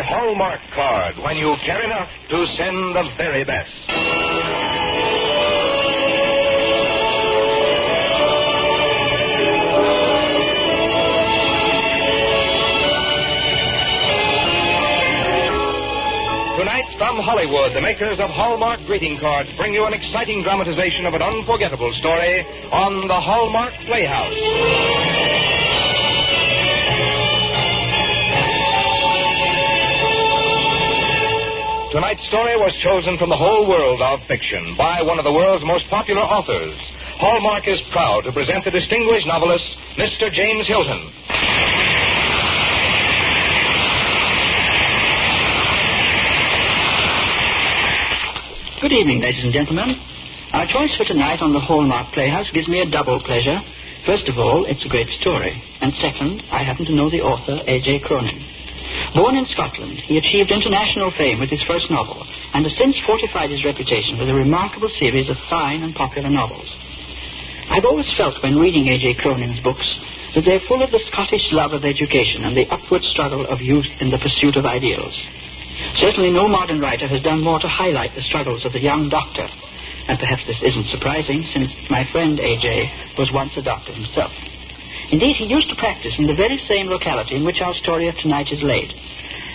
Hallmark card when you care enough to send the very best. Tonight, from Hollywood, the makers of Hallmark greeting cards bring you an exciting dramatization of an unforgettable story on the Hallmark Playhouse. Tonight's story was chosen from the whole world of fiction by one of the world's most popular authors. Hallmark is proud to present the distinguished novelist, Mr. James Hilton. Good evening, ladies and gentlemen. Our choice for tonight on the Hallmark Playhouse gives me a double pleasure. First of all, it's a great story. And second, I happen to know the author, A.J. Cronin. Born in Scotland, he achieved international fame with his first novel and has since fortified his reputation with a remarkable series of fine and popular novels. I've always felt when reading A.J. Cronin's books that they're full of the Scottish love of education and the upward struggle of youth in the pursuit of ideals. Certainly no modern writer has done more to highlight the struggles of the young doctor. And perhaps this isn't surprising, since my friend A.J. was once a doctor himself. Indeed, he used to practice in the very same locality in which our story of tonight is laid.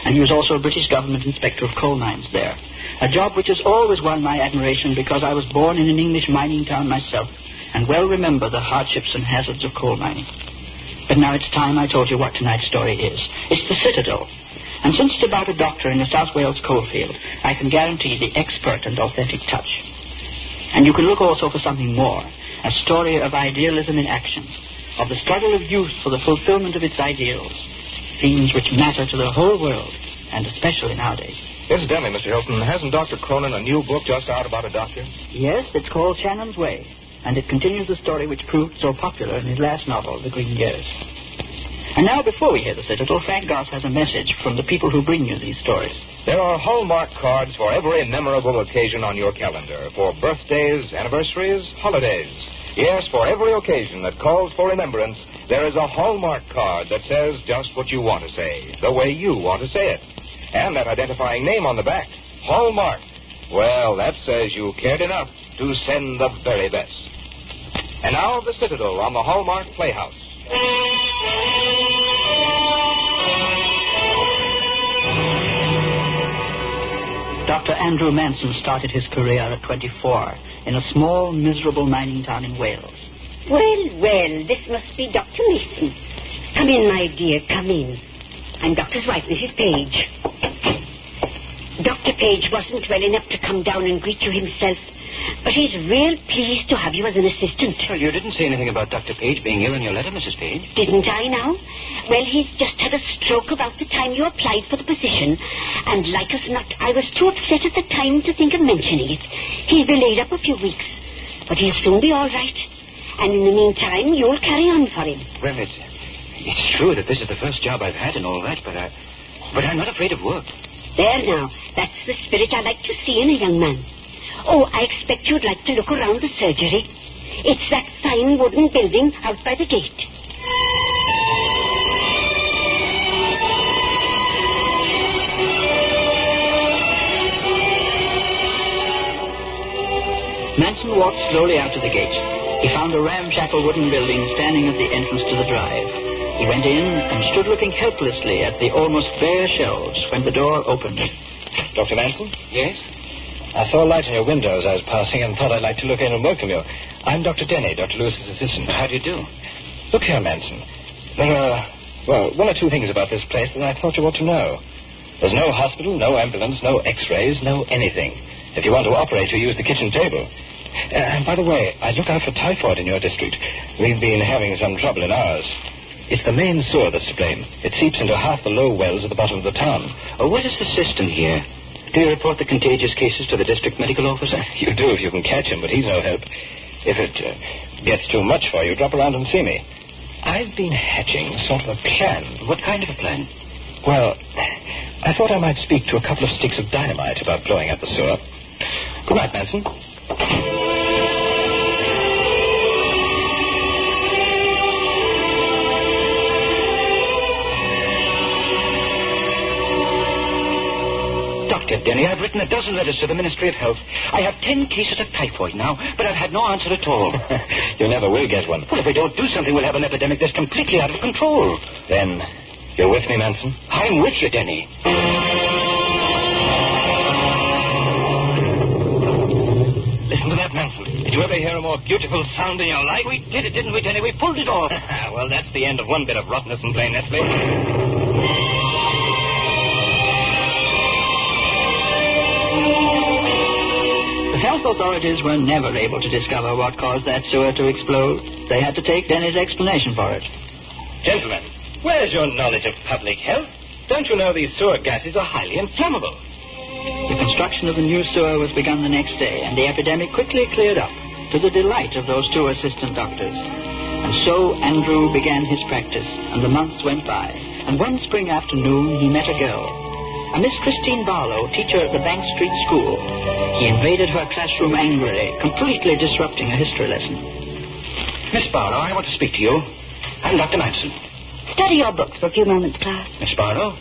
And he was also a British government inspector of coal mines there, a job which has always won my admiration because I was born in an English mining town myself and well remember the hardships and hazards of coal mining. But now it's time I told you what tonight's story is. It's the Citadel. And since it's about a doctor in a South Wales coalfield, I can guarantee the expert and authentic touch. And you can look also for something more, a story of idealism in action, of the struggle of youth for the fulfillment of its ideals, themes which matter to the whole world, and especially nowadays. Incidentally, Mr. Hilton, hasn't Dr. Cronin a new book just out about a doctor? Yes, it's called Shannon's Way, and it continues the story which proved so popular in his last novel, The Green Years. And now, before we hear the Citadel, Frank Goss has a message from the people who bring you these stories. There are Hallmark cards for every memorable occasion on your calendar, for birthdays, anniversaries, holidays. Yes, for every occasion that calls for remembrance, there is a Hallmark card that says just what you want to say, the way you want to say it. And that identifying name on the back, Hallmark. Well, that says you cared enough to send the very best. And now, the Citadel on the Hallmark Playhouse. Dr. Andrew Manson started his career at 24 in a small, miserable mining town in Wales. Well, this must be Dr. Mason. Come in, my dear, come in. I'm Doctor's wife, Mrs. Page. Dr. Page wasn't well enough to come down and greet you himself, but he's real pleased to have you as an assistant. Well, you didn't say anything about Dr. Page being ill in your letter, Mrs. Page. Didn't I now? Well, he's just had a stroke about the time you applied for the position, and like as not, I was too upset at the time to think of mentioning it. He'll be laid up a few weeks, but he'll soon be all right. And in the meantime, you'll carry on for him. Well, it's true that this is the first job I've had and all that, but I'm not afraid of work. There now, that's the spirit I like to see in a young man. Oh, I expect you'd like to look around the surgery. It's that fine wooden building out by the gate. Manson walked slowly out to the gate. He found a ramshackle wooden building standing at the entrance to the drive. He went in and stood looking helplessly at the almost bare shelves when the door opened. Dr. Manson? Yes? I saw a light in your window as I was passing and thought I'd like to look in and welcome you. I'm Dr. Denny, Dr. Lewis's assistant. How do you do? Look here, Manson. There are, one or two things about this place that I thought you ought to know. There's no hospital, no ambulance, no x-rays, no anything. If you want to operate, you use the kitchen table. And by the way, I look out for typhoid in your district. We've been having some trouble in ours. It's the main sewer that's to blame. It seeps into half the low wells at the bottom of the town. Oh, what is the system here? Do you report the contagious cases to the district medical officer? You do if you can catch him, but he's no help. If it gets too much for you, drop around and see me. I've been hatching sort of a plan. What kind of a plan? Well, I thought I might speak to a couple of sticks of dynamite about blowing up the sewer. Good night, Manson. Dear Denny, I've written a dozen letters to the Ministry of Health. I have 10 cases of typhoid now, but I've had no answer at all. You never will get one. Well, if we don't do something, we'll have an epidemic that's completely out of control. Then, you're with me, Manson? I'm with you, Denny. Listen to that, Manson. Did you ever hear a more beautiful sound in your life? We did it, didn't we, Denny? We pulled it off. Well, that's the end of one bit of rottenness in plain Nestle. The health authorities were never able to discover what caused that sewer to explode. They had to take Denny's explanation for it. Gentlemen, where's your knowledge of public health? Don't you know these sewer gases are highly inflammable? The construction of the new sewer was begun the next day, and the epidemic quickly cleared up, to the delight of those 2 assistant doctors. And so Andrew began his practice, and the months went by. And one spring afternoon, he met a girl, a Miss Christine Barlow, teacher at the Bank Street School. He invaded her classroom angrily, completely disrupting a history lesson. Miss Barlow, I want to speak to you. I'm Dr. Manson. Study your books for a few moments, class. Miss Barlow,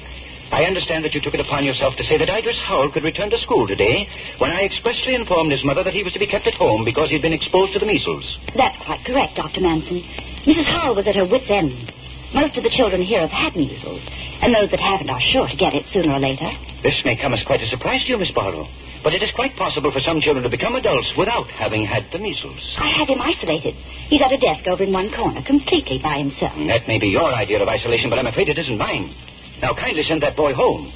I understand that you took it upon yourself to say that Idris Howell could return to school today when I expressly informed his mother that he was to be kept at home because he'd been exposed to the measles. That's quite correct, Dr. Manson. Mrs. Howell was at her wit's end. Most of the children here have had measles, and those that haven't are sure to get it sooner or later. This may come as quite a surprise to you, Miss Barlow, but it is quite possible for some children to become adults without having had the measles. I have him isolated. He's at a desk over in one corner, completely by himself. That may be your idea of isolation, but I'm afraid it isn't mine. Now, kindly send that boy home.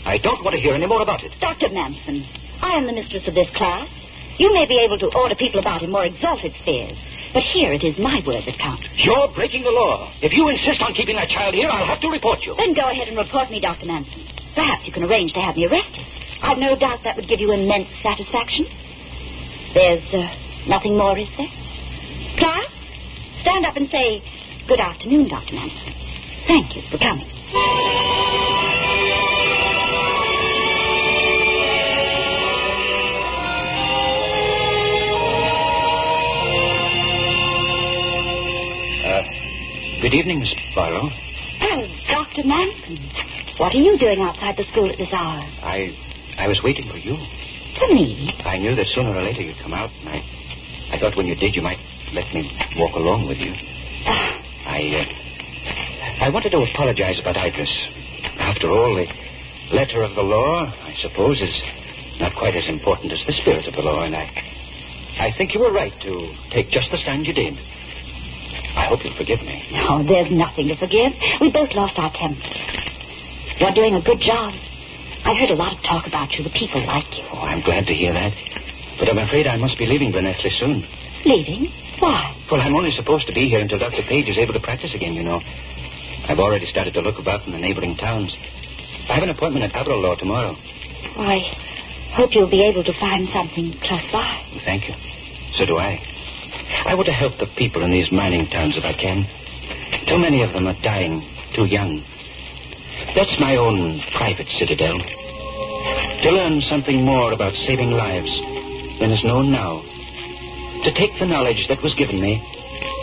I don't want to hear any more about it. Dr. Manson, I am the mistress of this class. You may be able to order people about in more exalted spheres, but here it is my word that counts. You're breaking the law. If you insist on keeping that child here, I'll have to report you. Then go ahead and report me, Dr. Manson. Perhaps you can arrange to have me arrested. I've no doubt that would give you immense satisfaction. There's nothing more, is there? Class, stand up and say, good afternoon, Dr. Manson. Thank you for coming. Good evening, Miss Barlow. Oh, Dr. Manson. What are you doing outside the school at this hour? I was waiting for you. For me? I knew that sooner or later you'd come out, and I thought when you did, you might let me walk along with you. I wanted to apologize about Idris. After all, the letter of the law, I suppose, is not quite as important as the spirit of the law, and I think you were right to take just the stand you did. I hope you'll forgive me. No, there's nothing to forgive. We both lost our tempers. You're doing a good job. I heard a lot of talk about you. The people like you. Oh, I'm glad to hear that. But I'm afraid I must be leaving Blenheim soon. Leaving? Why? Well, I'm only supposed to be here until Dr. Page is able to practice again, you know. I've already started to look about in the neighboring towns. I have an appointment at Aberlour tomorrow. I hope you'll be able to find something close by. Thank you. So do I. I want to help the people in these mining towns if I can. Too many of them are dying too young. That's my own private citadel. To learn something more about saving lives than is known now. To take the knowledge that was given me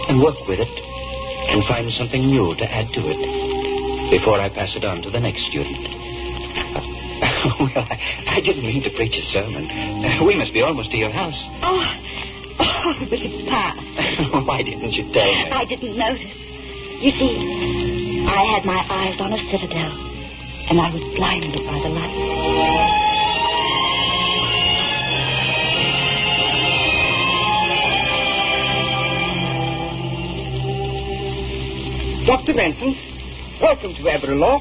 and work with it and find something new to add to it before I pass it on to the next student. Well, I didn't mean to preach a sermon. We must be almost to your house. Oh, but it's past. Why didn't you tell me? I didn't notice. You see, I had my eyes on a citadel, and I was blinded by the light. Dr. Manson, welcome to Aberlour.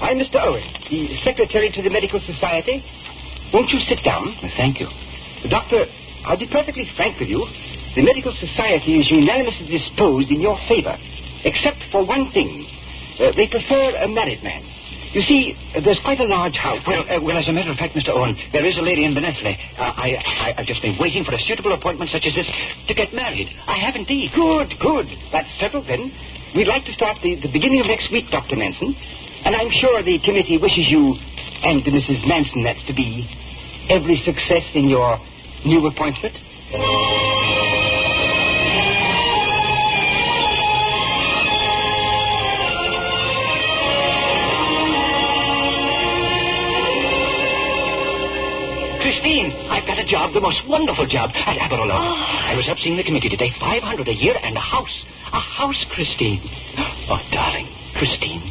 I'm Mr. Owen, the Secretary to the Medical Society. Won't you sit down? Thank you. Doctor, I'll be perfectly frank with you. The Medical Society is unanimously disposed in your favor, except for one thing. They prefer a married man. You see, there's quite a large house. Well, as a matter of fact, Mr. Owen, there is a lady in Benethley. I've just been waiting for a suitable appointment such as this to get married. I have indeed. Good. That's settled then. We'd like to start the beginning of next week, Dr. Manson. And I'm sure the committee wishes you, and Mrs. Manson that's to be, every success in your new appointment. job, the most wonderful job at Aberlour. I was up seeing the committee today. $500 a year and a house. A house, Christine. Oh, darling, Christine,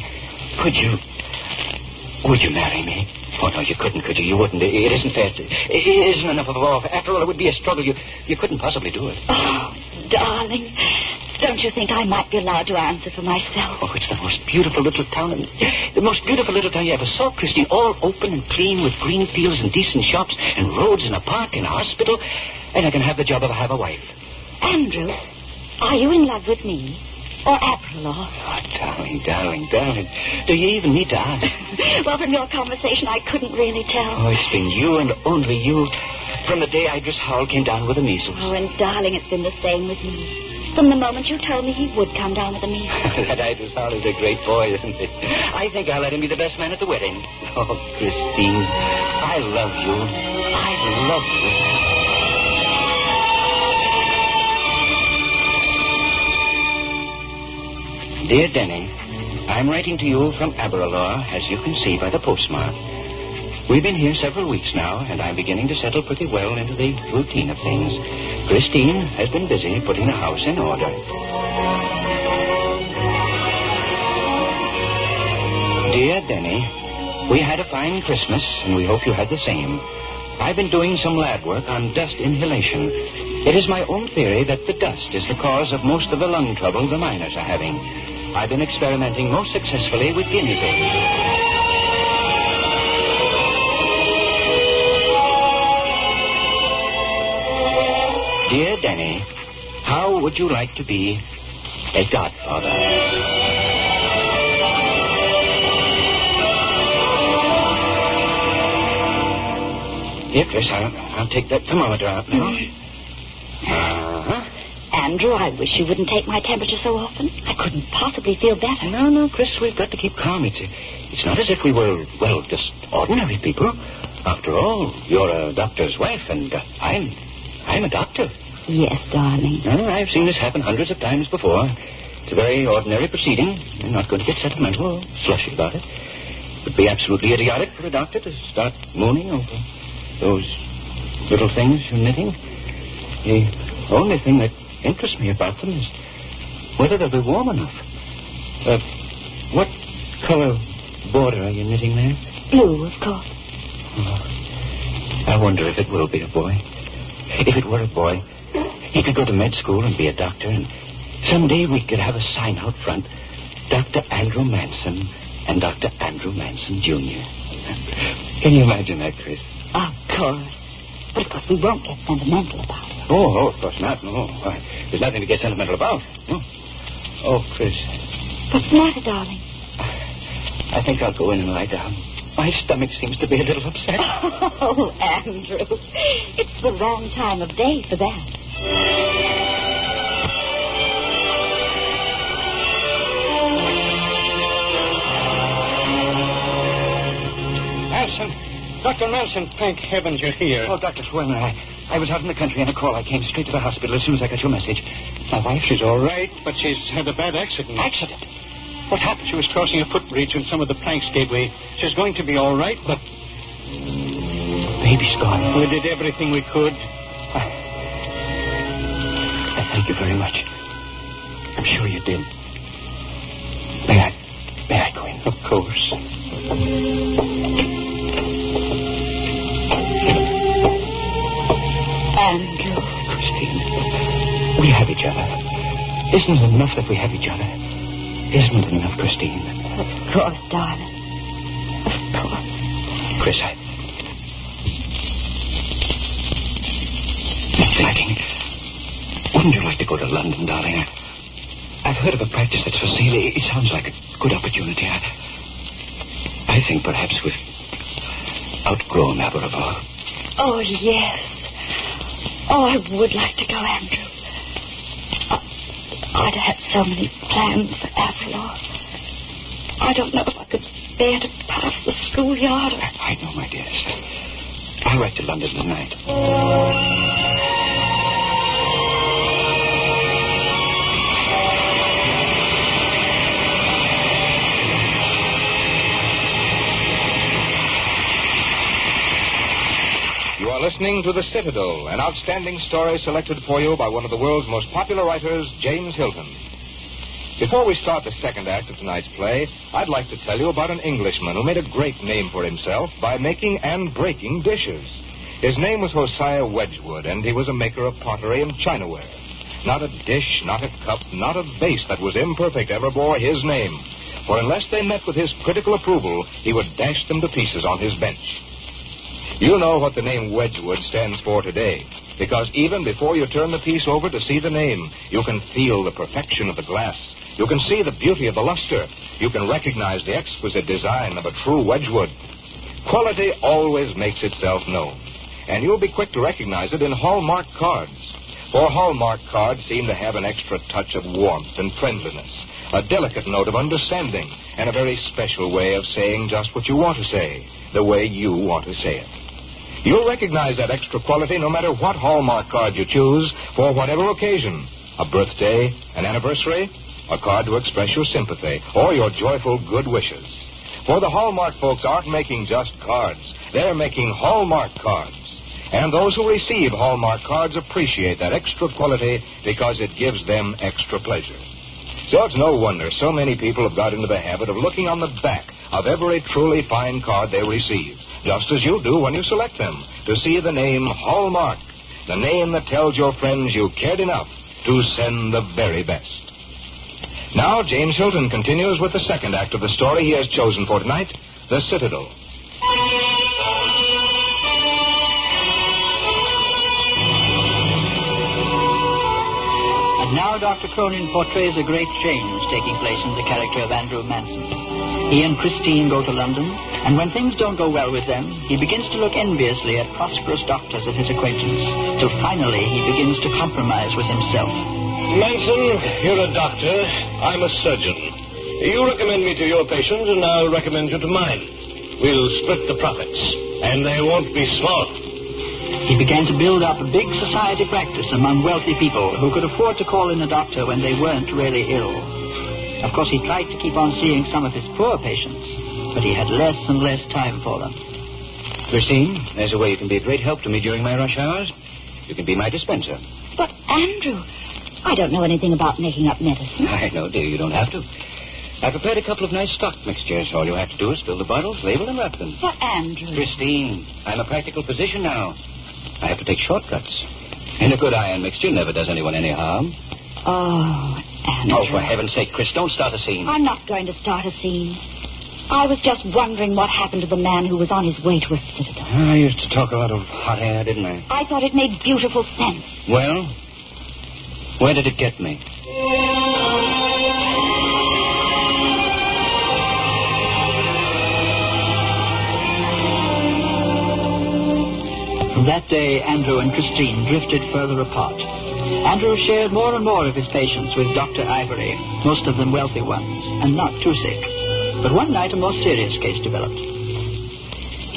would you marry me? Oh, no, you couldn't, could you? You wouldn't. It isn't fair. It isn't enough of a war. After all, it would be a struggle. You couldn't possibly do it. Oh, darling, don't you think I might be allowed to answer for myself? Oh, it's the most beautiful little town. The most beautiful little town you ever saw, Christine. All open and clean with green fields and decent shops and roads and a park and a hospital. And I can have the job if I have a wife. Andrew, are you in love with me? Or Aberlour? Oh, darling. Do you even need to ask? Well, from your conversation, I couldn't really tell. Oh, it's been you and only you. From the day Idris Howell came down with the measles. Oh, and darling, it's been the same with me. From the moment you told me he would come down with the measles. That Idris Howell is a great boy, isn't it? I think I'll let him be the best man at the wedding. Oh, Christine, I love you. I love you. Dear Denny, I'm writing to you from Aberlour, as you can see by the postmark. We've been here several weeks now, and I'm beginning to settle pretty well into the routine of things. Christine has been busy putting the house in order. Dear Denny, we had a fine Christmas, and we hope you had the same. I've been doing some lab work on dust inhalation. It is my own theory that the dust is the cause of most of the lung trouble the miners are having. I've been experimenting most successfully with guinea pigs. Dear Denny, how would you like to be a godfather? Here, Chris, I'll take that thermometer out now. Andrew, I wish you wouldn't take my temperature so often. I couldn't possibly feel better. No, Chris, we've got to keep calm. It's not as if we were, well, just ordinary people. After all, you're a doctor's wife, and I'm a doctor. Yes, darling. I've seen this happen hundreds of times before. It's a very ordinary proceeding. You're not going to get sentimental or slushy about it. It would be absolutely idiotic for a doctor to start mooning over those little things you're knitting. The only thing that interests me about them is whether they'll be warm enough. What color border are you knitting there? Blue, of course. Oh, I wonder if it will be a boy. If it were a boy, he could go to med school and be a doctor, and someday we could have a sign out front, Dr. Andrew Manson and Dr. Andrew Manson, Jr. Can you imagine that, Chris? Of course. But, of course, we won't get sentimental about it. Oh, of course not. No. There's nothing to get sentimental about. No. Oh, Chris. What's the matter, darling? I think I'll go in and lie down. My stomach seems to be a little upset. Oh, Andrew. It's the wrong time of day for that. Manson. Dr. Manson, thank heavens you're here. Oh, Dr. Schwerner, I was out in the country on a call. I came straight to the hospital as soon as I got your message. My wife, She's all right, but she's had a bad accident. Accident? What happened? She was crossing a footbridge when some of the planks gave way. She's going to be all right, but... Baby's gone. We did everything we could. I thank you very much. I'm sure you did. May I go in? Of course. Andrew. Christine, we have each other. Isn't it enough that we have each other? Isn't it enough, Christine? Of course, darling. Of course. Chris, I'm thinking, wouldn't you like to go to London, darling? I've heard of a practice that's for sale. It sounds like a good opportunity. I think perhaps we've outgrown Aberlour. Oh, yes. Oh, I would like to go, Andrew. I'd had so many plans for Aberlour. I don't know if I could bear to pass the schoolyard. I know, my dearest. I'll write to London tonight. You are listening to The Citadel, an outstanding story selected for you by one of the world's most popular writers, James Hilton. Before we start the second act of tonight's play, I'd like to tell you about an Englishman who made a great name for himself by making and breaking dishes. His name was Josiah Wedgwood, and he was a maker of pottery and chinaware. Not a dish, not a cup, not a vase that was imperfect ever bore his name. For unless they met with his critical approval, he would dash them to pieces on his bench. You know what the name Wedgwood stands for today, because even before you turn the piece over to see the name, you can feel the perfection of the glass. You can see the beauty of the luster. You can recognize the exquisite design of a true Wedgwood. Quality always makes itself known, and you'll be quick to recognize it in Hallmark cards. For Hallmark cards seem to have an extra touch of warmth and friendliness, a delicate note of understanding, and a very special way of saying just what you want to say, the way you want to say it. You'll recognize that extra quality no matter what Hallmark card you choose for whatever occasion. A birthday, an anniversary, a card to express your sympathy, or your joyful good wishes. For the Hallmark folks aren't making just cards. They're making Hallmark cards. And those who receive Hallmark cards appreciate that extra quality because it gives them extra pleasure. So it's no wonder so many people have got into the habit of looking on the back of every truly fine card they receive, just as you do when you select them, to see the name Hallmark, the name that tells your friends you cared enough to send the very best. Now, James Hilton continues with the second act of the story he has chosen for tonight, The Citadel. And now Dr. Cronin portrays a great change taking place in the character of Andrew Manson. He and Christine go to London, and when things don't go well with them, he begins to look enviously at prosperous doctors of his acquaintance, till finally he begins to compromise with himself. Manson, you're a doctor. I'm a surgeon. You recommend me to your patients, and I'll recommend you to mine. We'll split the profits, and they won't be small. He began to build up a big society practice among wealthy people who could afford to call in a doctor when they weren't really ill. Of course, he tried to keep on seeing some of his poor patients, but he had less and less time for them. Christine, there's a way you can be a great help to me during my rush hours. You can be my dispenser. But, Andrew, I don't know anything about making up medicine. I know, dear, you don't have to. I prepared a couple of nice stock mixtures. All you have to do is fill the bottles, label, and wrap them. But, Andrew... Christine, I'm a practical physician now. I have to take shortcuts. And a good iron mixture never does anyone any harm. Oh, Andrew... Oh, for heaven's sake, Chris, don't start a scene. I'm not going to start a scene. I was just wondering what happened to the man who was on his way to a citadel. I used to talk a lot of hot air, didn't I? I thought it made beautiful sense. Well, where did it get me? From that day, Andrew and Christine drifted further apart. Andrew shared more and more of his patients with Dr. Ivory, most of them wealthy ones, and not too sick. But one night, a more serious case developed.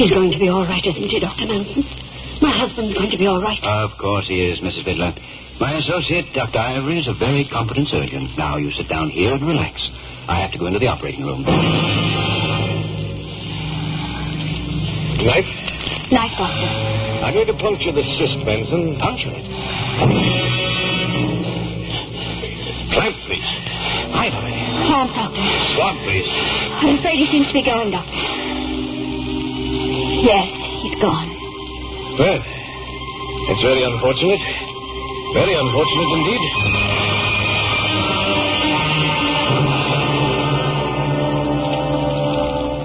He's going to be all right, isn't he, Dr. Manson? My husband's going to be all right. Of course he is, Mrs. Fiddler. My associate, Dr. Ivory, is a very competent surgeon. Now you sit down here and relax. I have to go into the operating room. Knife? Knife, Doctor. I'm going to puncture the cyst, Manson. Puncture it. Clamp, please. Ivory. Clamp, Doctor. Swab, please. I'm afraid he seems to be going, Doctor. Yes, he's gone. Well, it's very unfortunate. Very unfortunate indeed.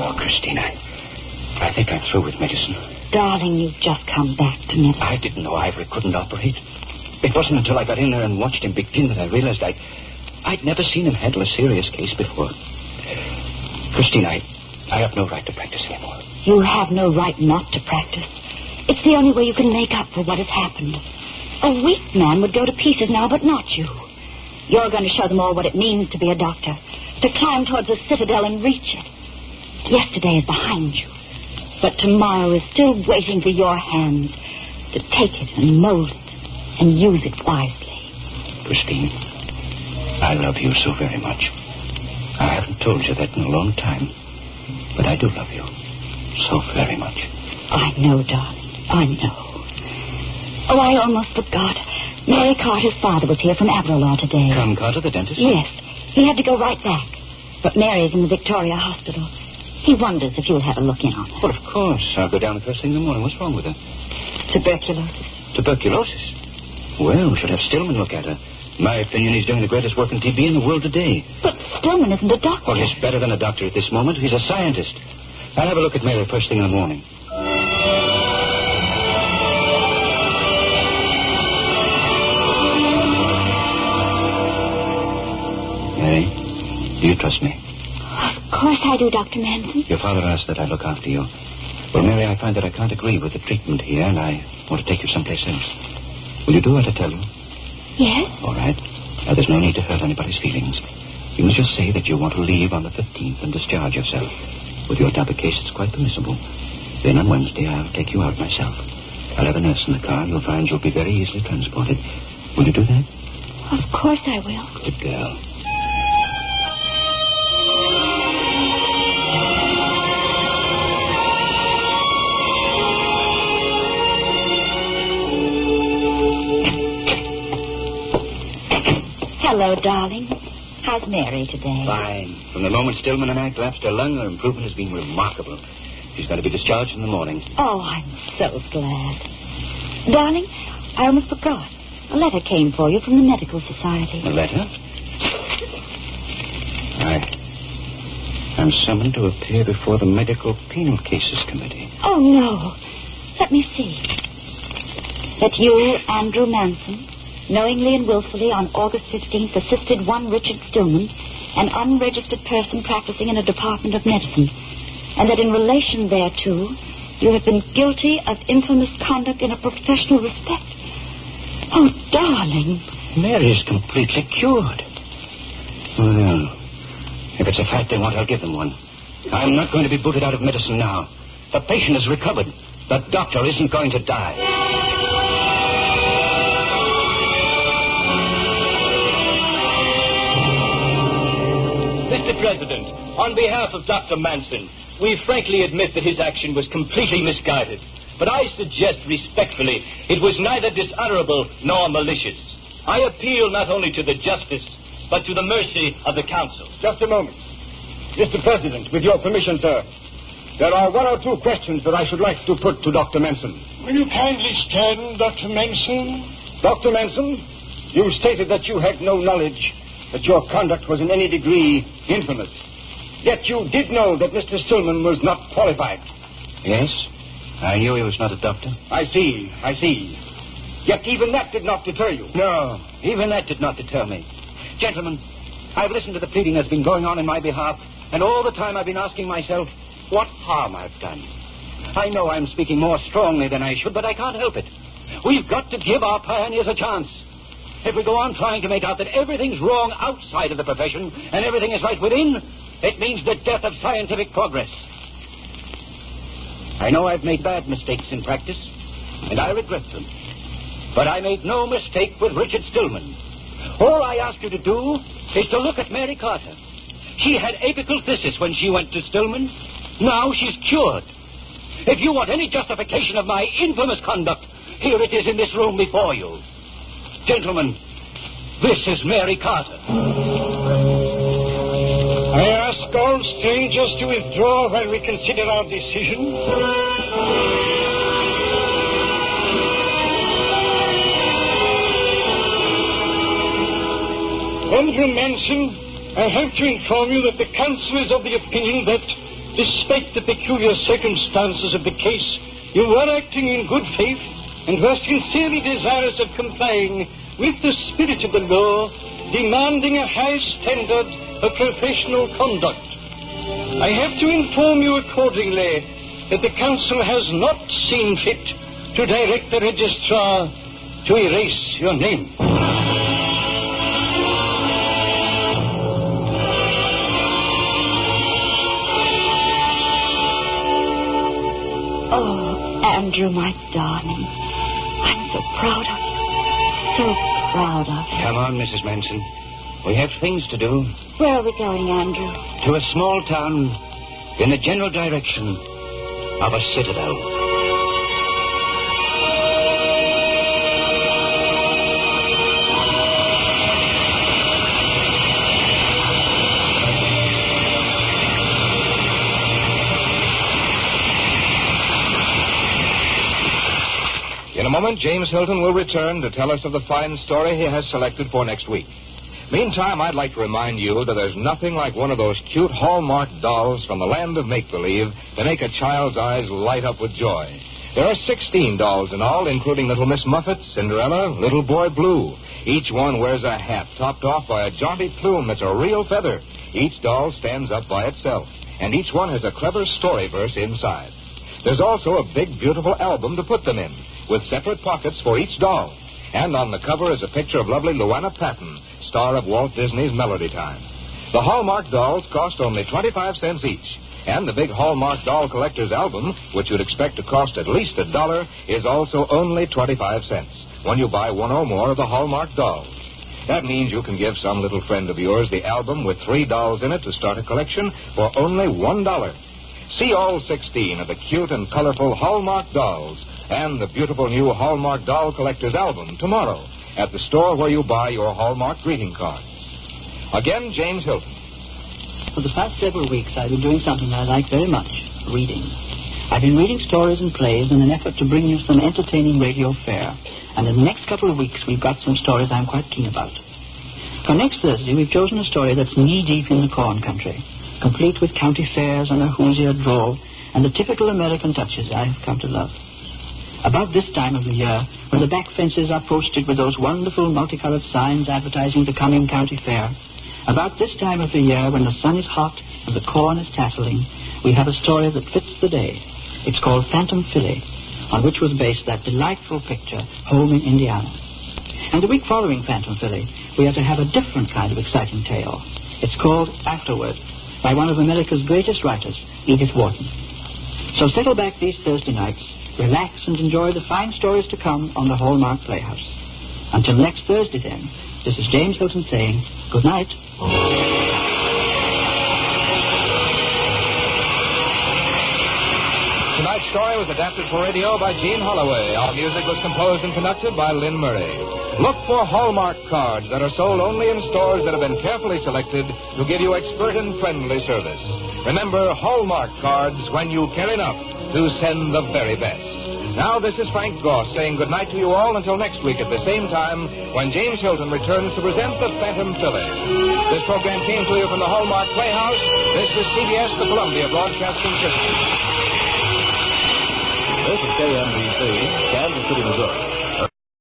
Oh, Christine, I think I'm through with medicine. Darling, you've just come back to me. I didn't know Ivory couldn't operate. It wasn't until I got in there and watched him begin that I realized I'd never seen him handle a serious case before. Christine, I have no right to practice anymore. You have no right not to practice. It's the only way you can make up for what has happened. A weak man would go to pieces now, but not you. You're going to show them all what it means to be a doctor, to climb towards the Citadel and reach it. Yesterday is behind you, but tomorrow is still waiting for your hands to take it and mold it and use it wisely. Christine, I love you so very much. I haven't told you that in a long time, but I do love you so very much. I know, darling. I know. Oh, I almost forgot. Mary Carter's father was here from Aberlour today. Tom Carter, the dentist? Yes. He had to go right back. But Mary's in the Victoria Hospital. He wonders if you'll have a look in on her. Well, of course. I'll go down the first thing in the morning. What's wrong with her? Tuberculosis. Tuberculosis? Well, we should have Stillman look at her. In my opinion, he's doing the greatest work in TB in the world today. But Stillman isn't a doctor. Well, he's better than a doctor at this moment. He's a scientist. I'll have a look at Mary first thing in the morning. Mary, do you trust me? Of course I do, Dr. Manson. Your father asked that I look after you. Well, Mary, I find that I can't agree with the treatment here, and I want to take you someplace else. Will you do what I tell you? Yes? All right. Now, there's no need to hurt anybody's feelings. You must just say that you want to leave on the 15th and discharge yourself. With your type of case, it's quite permissible. Then on Wednesday, I'll take you out myself. I'll have a nurse in the car. You'll find you'll be very easily transported. Will you do that? Of course I will. Good girl. Hello, darling. How's Mary today? Fine. From the moment Stillman and I collapsed her lung, her improvement has been remarkable. She's going to be discharged in the morning. Oh, I'm so glad. Darling, I almost forgot. A letter came for you from the Medical Society. A letter? I'm summoned to appear before the Medical Penal Cases Committee. Oh, no. Let me see. That you, Andrew Manson, knowingly and willfully on August 15th assisted one Richard Stillman, an unregistered person practicing in a department of medicine, and that in relation thereto, you have been guilty of infamous conduct in a professional respect. Oh, darling. Mary's completely cured. Well, if it's a fact they want, I'll give them one. I'm not going to be booted out of medicine now. The patient is recovered. The doctor isn't going to die. Mr. President, on behalf of Dr. Manson, we frankly admit that his action was completely misguided. But I suggest respectfully it was neither dishonorable nor malicious. I appeal not only to the justice, but to the mercy of the council. Just a moment. Mr. President, with your permission, sir, there are one or two questions that I should like to put to Dr. Manson. Will you kindly stand, Dr. Manson? Dr. Manson, you stated that you had no knowledge that your conduct was in any degree infamous. Yet you did know that Mr. Stillman was not qualified. Yes? I knew he was not a doctor. I see. Yet even that did not deter you. No, even that did not deter me. Gentlemen, I've listened to the pleading that's been going on in my behalf, and all the time I've been asking myself what harm I've done. I know I'm speaking more strongly than I should, but I can't help it. We've got to give our pioneers a chance. If we go on trying to make out that everything's wrong outside of the profession and everything is right within, it means the death of scientific progress. I know I've made bad mistakes in practice, and I regret them. But I made no mistake with Richard Stillman. All I ask you to do is to look at Mary Carter. She had apical phthisis when she went to Stillman. Now she's cured. If you want any justification of my infamous conduct, here it is in this room before you. Gentlemen, this is Mary Carter. I ask all strangers to withdraw while we consider our decision. Andrew Manson, I have to inform you that the council is of the opinion that, despite the peculiar circumstances of the case, you were acting in good faith and were sincerely desirous of complying with the spirit of the law, demanding a high standard of professional conduct. I have to inform you accordingly that the council has not seen fit to direct the registrar to erase your name. Oh, Andrew, my darling. I'm so proud of you. So proud of you. Come on, Mrs. Manson. We have things to do. Where are we going, Andrew? To a small town in the general direction of a citadel. moment, James Hilton will return to tell us of the fine story he has selected for next week. Meantime, I'd like to remind you that there's nothing like one of those cute Hallmark dolls from the land of make-believe to make a child's eyes light up with joy. There are 16 dolls in all, including Little Miss Muffet, Cinderella, Little Boy Blue. Each one wears a hat topped off by a jaunty plume that's a real feather. Each doll stands up by itself, and each one has a clever story verse inside. There's also a big, beautiful album to put them in, with separate pockets for each doll. And on the cover is a picture of lovely Luana Patton, star of Walt Disney's Melody Time. The Hallmark dolls cost only 25 cents each. And the big Hallmark Doll Collector's Album, which you'd expect to cost at least $1, is also only 25 cents when you buy one or more of the Hallmark dolls. That means you can give some little friend of yours the album with 3 dolls in it to start a collection for only $1. See all 16 of the cute and colorful Hallmark dolls and the beautiful new Hallmark Doll Collector's Album tomorrow at the store where you buy your Hallmark greeting cards. Again, James Hilton. For the past several weeks, I've been doing something I like very much, reading. I've been reading stories and plays in an effort to bring you some entertaining radio fare. And in the next couple of weeks, we've got some stories I'm quite keen about. For next Thursday, we've chosen a story that's knee-deep in the corn country, complete with county fairs and a Hoosier drawl, and the typical American touches I have come to love. About this time of the year, when the back fences are posted with those wonderful multicolored signs advertising the coming county fair, about this time of the year when the sun is hot and the corn is tasseling, we have a story that fits the day. It's called Phantom Filly, on which was based that delightful picture, Home in Indiana. And the week following Phantom Filly, we are to have a different kind of exciting tale. It's called Afterward, by one of America's greatest writers, Edith Wharton. So settle back these Thursday nights, relax and enjoy the fine stories to come on the Hallmark Playhouse. Until next Thursday, then, this is James Hilton saying good night. Tonight's story was adapted for radio by Gene Holloway. Our music was composed and conducted by Lynn Murray. Look for Hallmark cards that are sold only in stores that have been carefully selected to give you expert and friendly service. Remember, Hallmark cards when you care enough to send the very best. Now, this is Frank Goss saying goodnight to you all until next week at the same time when James Hilton returns to present the Phantom Filly. This program came to you from the Hallmark Playhouse. This is CBS, the Columbia Broadcasting System. This is KMBC, Kansas City, Missouri.